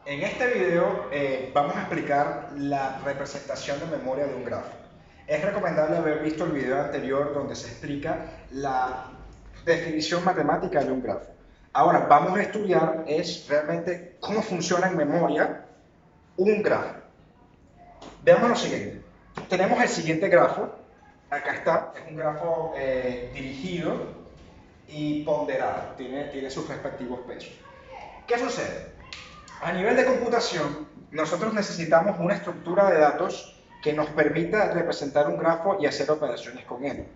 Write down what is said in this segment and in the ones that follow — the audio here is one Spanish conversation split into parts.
En este video vamos a explicar la representación de memoria de un grafo. Es recomendable haber visto el video anterior donde se explica la definición matemática de un grafo. Ahora vamos a estudiar es realmente cómo funciona en memoria un grafo. Veamos lo siguiente. Tenemos el siguiente grafo. Acá está. Es un grafo dirigido y ponderado. Tiene sus respectivos pesos. ¿Qué sucede? A nivel de computación, nosotros necesitamos una estructura de datos que nos permita representar un grafo y hacer operaciones con él.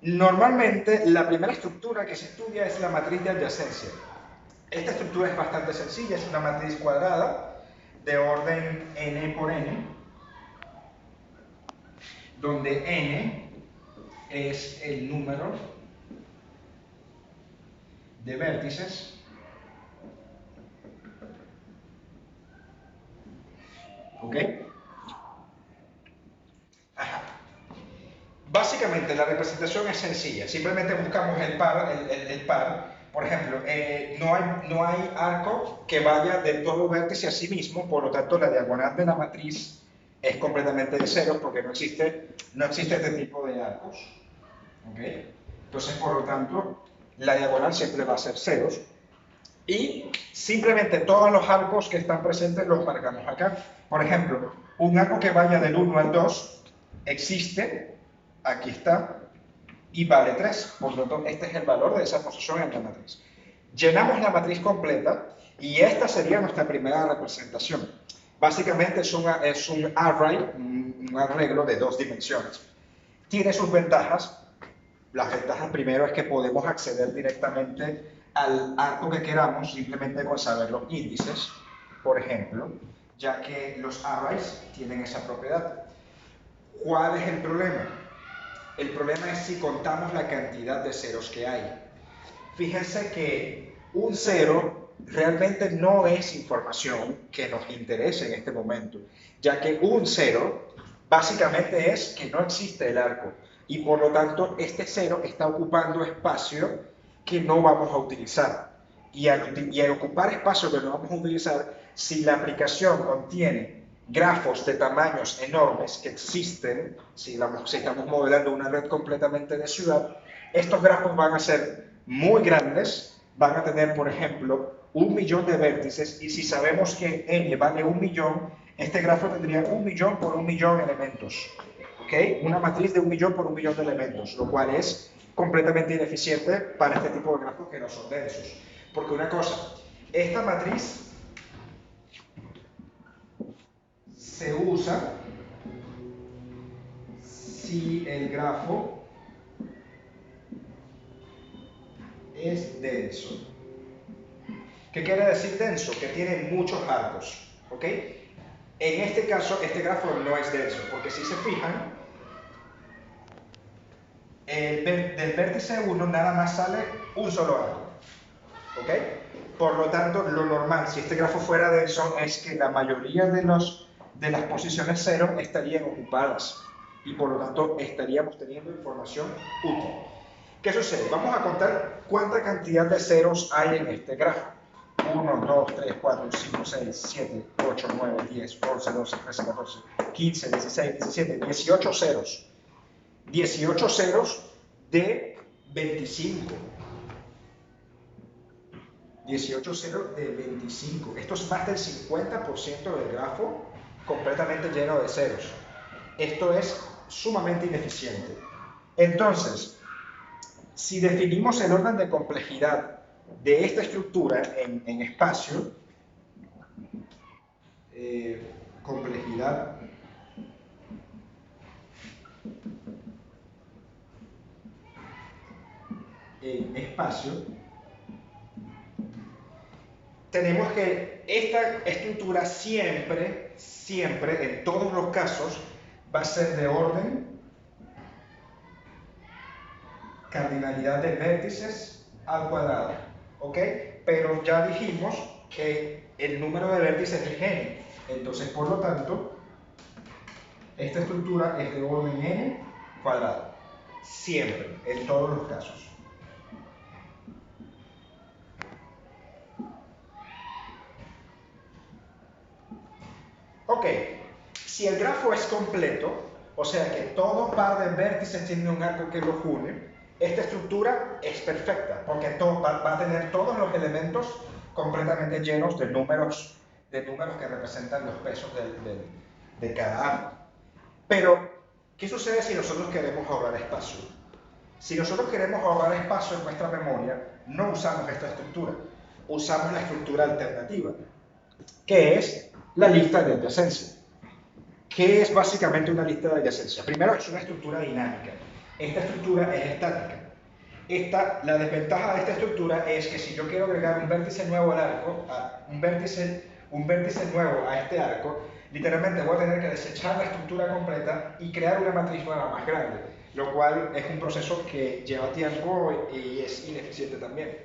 Normalmente, la primera estructura que se estudia es la matriz de adyacencia. Esta estructura es bastante sencilla, es una matriz cuadrada de orden n por n, donde n es el número de vértices. ¿Ok? Ajá. Básicamente la representación es sencilla, simplemente buscamos el par. Por ejemplo, no hay arco que vaya de todo vértice a sí mismo, por lo tanto la diagonal de la matriz es completamente de ceros porque no existe este tipo de arcos. ¿Okay? Entonces, por lo tanto, la diagonal siempre va a ser ceros y simplemente todos los arcos que están presentes los marcamos acá. Por ejemplo, un arco que vaya del 1 al 2 existe, aquí está, y vale 3. Por lo tanto, este es el valor de esa posición en la matriz. Llenamos la matriz completa y esta sería nuestra primera representación. Básicamente es un array, un arreglo de dos dimensiones. Tiene sus ventajas. Las ventajas primero es que podemos acceder directamente al arco que queramos simplemente con saber los índices, por ejemplo, ya que los arrays tienen esa propiedad. ¿Cuál es el problema? El problema es si contamos la cantidad de ceros que hay. Fíjense que un cero realmente no es información que nos interese en este momento, ya que un cero básicamente es que no existe el arco y por lo tanto este cero está ocupando espacio que no vamos a utilizar. Y al ocupar espacio que no vamos a utilizar, si la aplicación contiene grafos de tamaños enormes que existen, si estamos modelando una red completamente de ciudad, estos grafos van a ser muy grandes, van a tener, por ejemplo, 1.000.000 de vértices y si sabemos que n vale 1.000.000, este grafo tendría 1.000.000 por 1.000.000 elementos. ¿Ok? Una matriz de 1.000.000 por 1.000.000 de elementos, lo cual es completamente ineficiente para este tipo de grafos que no son densos. Porque una cosa, esta matriz se usa si el grafo es denso. ¿Qué quiere decir denso? Que tiene muchos arcos. ¿Ok? En este caso, este grafo no es denso, porque si se fijan, del vértice 1 nada más sale un solo arco. ¿Ok? Por lo tanto, lo normal, si este grafo fuera denso, es que la mayoría de las posiciones 0 estarían ocupadas y por lo tanto estaríamos teniendo información útil. ¿Qué sucede? Vamos a contar cuánta cantidad de ceros hay en este grafo. 1, 2, 3, 4, 5, 6, 7, 8, 9, 10, 11, 12, 13, 14, 15, 16, 17, 18 ceros. 18 ceros de 25. 18 ceros de 25. Esto es más del 50% del grafo completamente lleno de ceros. Esto es sumamente ineficiente. Entonces, si definimos el orden de complejidad de esta estructura en espacio, complejidad en espacio, tenemos que esta estructura siempre, en todos los casos, va a ser de orden cardinalidad de vértices al cuadrado. ¿Ok? Pero ya dijimos que el número de vértices es n. Entonces, por lo tanto, esta estructura es de orden n cuadrado. Siempre, en todos los casos. Ok, si el grafo es completo, o sea que todo par de vértices tiene un arco que los une, esta estructura es perfecta, porque va a tener todos los elementos completamente llenos de números que representan los pesos de cada arco. Pero, ¿qué sucede si nosotros queremos ahorrar espacio? Si nosotros queremos ahorrar espacio en nuestra memoria, no usamos esta estructura, usamos la estructura alternativa, que es la lista de adyacencia. ¿Qué es básicamente una lista de adyacencia? Primero, es una estructura dinámica. Esta estructura es estática. La desventaja de esta estructura es que si yo quiero agregar un vértice nuevo al arco, un vértice nuevo a este arco, literalmente voy a tener que desechar la estructura completa y crear una matriz nueva más grande, lo cual es un proceso que lleva tiempo y es ineficiente también.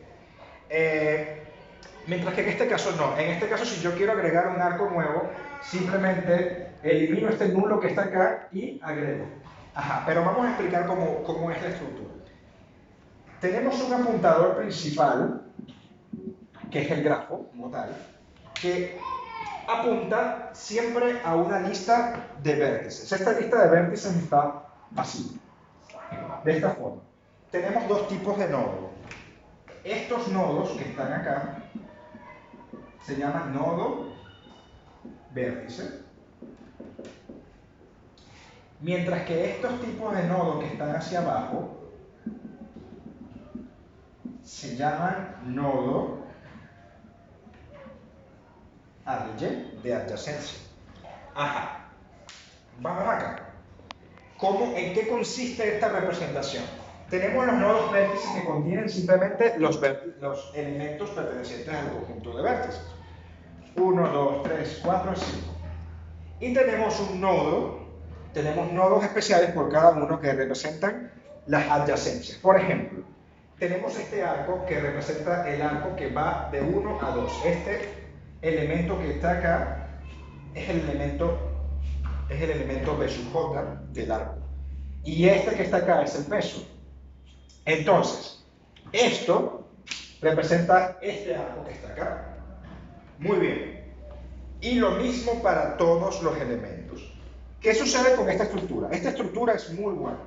Mientras que en este caso no. En este caso, si yo quiero agregar un arco nuevo, simplemente elimino este nulo que está acá y agrego. Ajá, pero vamos a explicar cómo es la estructura. Tenemos un apuntador principal, que es el grafo como tal, que apunta siempre a una lista de vértices. Esta lista de vértices está así, de esta forma. Tenemos dos tipos de nodos. Estos nodos que están acá se llaman nodo vértice, mientras que estos tipos de nodos que están hacia abajo se llaman nodo ADY, de adyacencia. Ajá, vamos acá. ¿En qué consiste esta representación? Tenemos los nodos vértices que contienen simplemente los elementos pertenecientes al conjunto de vértices. 1, 2, 3, 4, 5. Y tenemos tenemos nodos especiales por cada uno que representan las adyacencias. Por ejemplo, tenemos este arco que representa el arco que va de 1 a 2. Este elemento que está acá es el elemento B sub j del arco. Y este que está acá es el peso. Entonces, esto representa este arco que está acá. Muy bien. Y lo mismo para todos los elementos. ¿Qué sucede con esta estructura? Esta estructura es muy buena.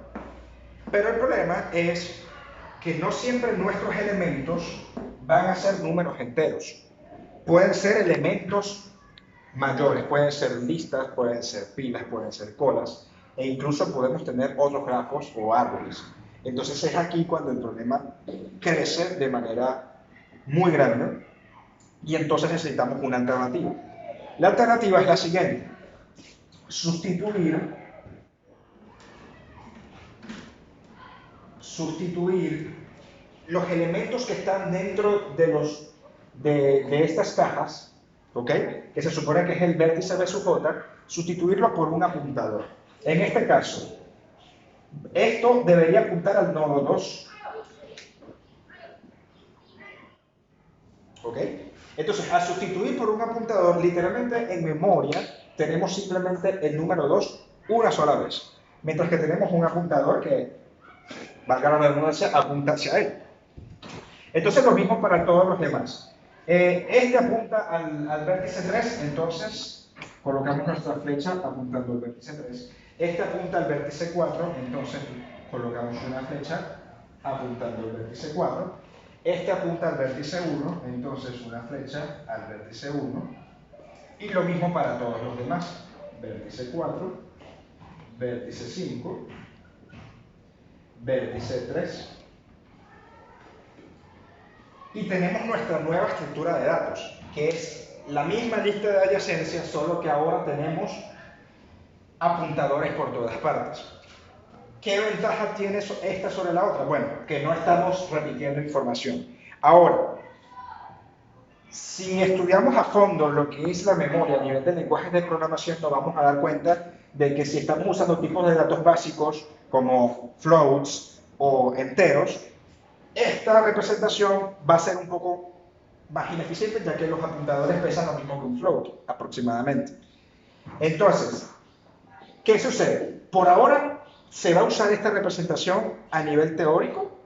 Pero el problema es que no siempre nuestros elementos van a ser números enteros. Pueden ser elementos mayores, pueden ser listas, pueden ser pilas, pueden ser colas, e incluso podemos tener otros grafos o árboles. Entonces es aquí cuando el problema crece de manera muy grande y entonces necesitamos una alternativa. La alternativa es la siguiente: sustituir los elementos que están dentro de estas cajas, ¿ok? Que se supone que es el vértice B sub j, sustituirlo por un apuntador. En este caso, esto debería apuntar al nodo 2. ¿Ok? Entonces, al sustituir por un apuntador, literalmente en memoria tenemos simplemente el número 2 una sola vez. Mientras que tenemos un apuntador que, valga la redundancia, apunta hacia él. Entonces, lo mismo para todos los demás. Este apunta al vértice 3, entonces colocamos nuestra flecha apuntando al vértice 3. Este apunta al vértice 4, entonces colocamos una flecha apuntando al vértice 4. Este apunta al vértice 1, entonces una flecha al vértice 1. Y lo mismo para todos los demás. Vértice 4, vértice 5, vértice 3. Y tenemos nuestra nueva estructura de datos, que es la misma lista de adyacencias, solo que ahora tenemos apuntadores por todas partes. ¿Qué ventaja tiene esta sobre la otra? Bueno, que no estamos repitiendo información. Ahora, si estudiamos a fondo lo que es la memoria a nivel de lenguajes de programación, nos vamos a dar cuenta de que si estamos usando tipos de datos básicos como floats o enteros, esta representación va a ser un poco más ineficiente, ya que los apuntadores pesan lo mismo que un float, aproximadamente. Entonces, ¿qué sucede? Por ahora se va a usar esta representación a nivel teórico,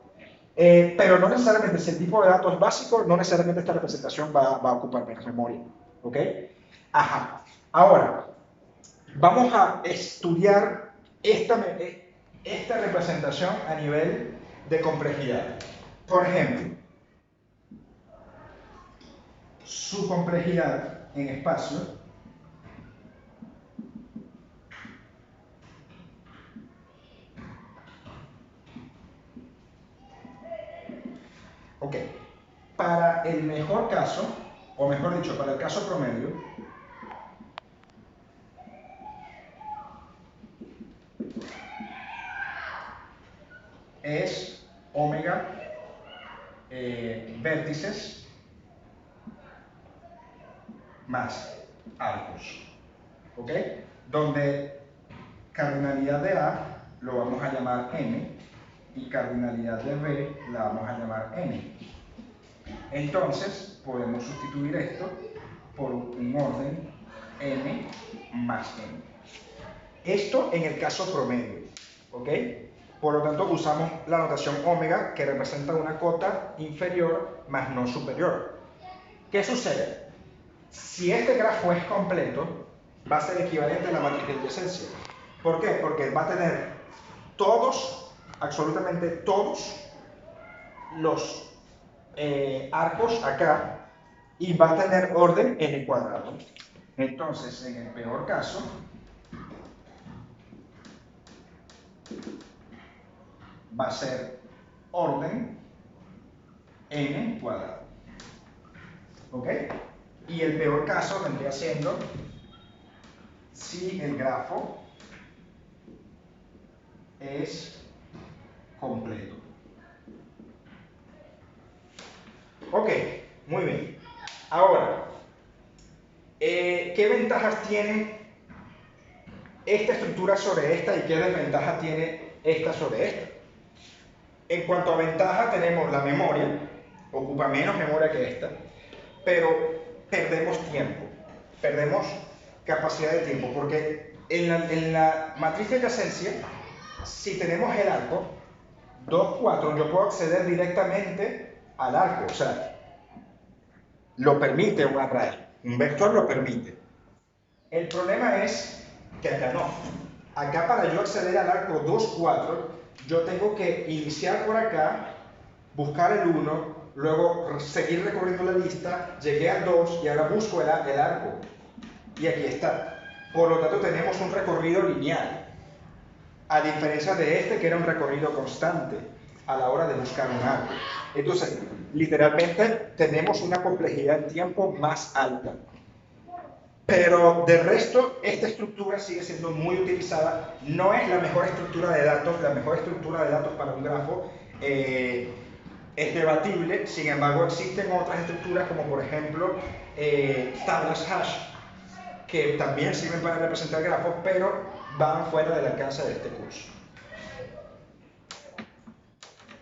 pero no necesariamente, si el tipo de datos es básico, no necesariamente esta representación va a ocupar menos memoria. ¿Ok? Ajá. Ahora, Vamos a estudiar esta representación a nivel de complejidad. Por ejemplo, su complejidad en espacio ok, para el mejor caso, o mejor dicho, para el caso promedio, es omega vértices más arcos, ¿ok? Donde cardinalidad de A lo vamos a llamar n y cardinalidad de B la vamos a llamar n. Entonces podemos sustituir esto por un orden n más n. Esto en el caso promedio, ¿ok? Por lo tanto usamos la notación omega que representa una cota inferior más no superior. ¿Qué sucede? Si este grafo es completo, va a ser equivalente a la matriz de adyacencia. ¿Por qué? Porque va a tener todos, absolutamente todos, los arcos acá y va a tener orden n cuadrado. Entonces, en el peor caso, va a ser orden n cuadrado. ¿Ok? Y el peor caso vendría siendo si el grafo es completo. Ok, muy bien. Ahora, ¿qué ventajas tiene esta estructura sobre esta y qué desventaja tiene esta sobre esta? En cuanto a ventaja, tenemos la memoria, ocupa menos memoria que esta, pero perdemos tiempo, perdemos capacidad de tiempo, porque en la matriz de adyacencia, si tenemos el arco 2, 4, yo puedo acceder directamente al arco, o sea, lo permite un array, un vector lo permite. El problema es que acá no. Acá para yo acceder al arco 2, 4, yo tengo que iniciar por acá, buscar el 1, luego seguir recorriendo la lista, llegué al 2 y ahora busco el arco. Y aquí está. Por lo tanto tenemos un recorrido lineal, a diferencia de este que era un recorrido constante a la hora de buscar un arco. Entonces, literalmente tenemos una complejidad en tiempo más alta. Pero de resto, esta estructura sigue siendo muy utilizada. No es la mejor estructura de datos. La mejor estructura de datos para un grafo es debatible. Sin embargo, existen otras estructuras como por ejemplo tablas hash, que también sirven para representar grafos, pero van fuera del alcance de este curso.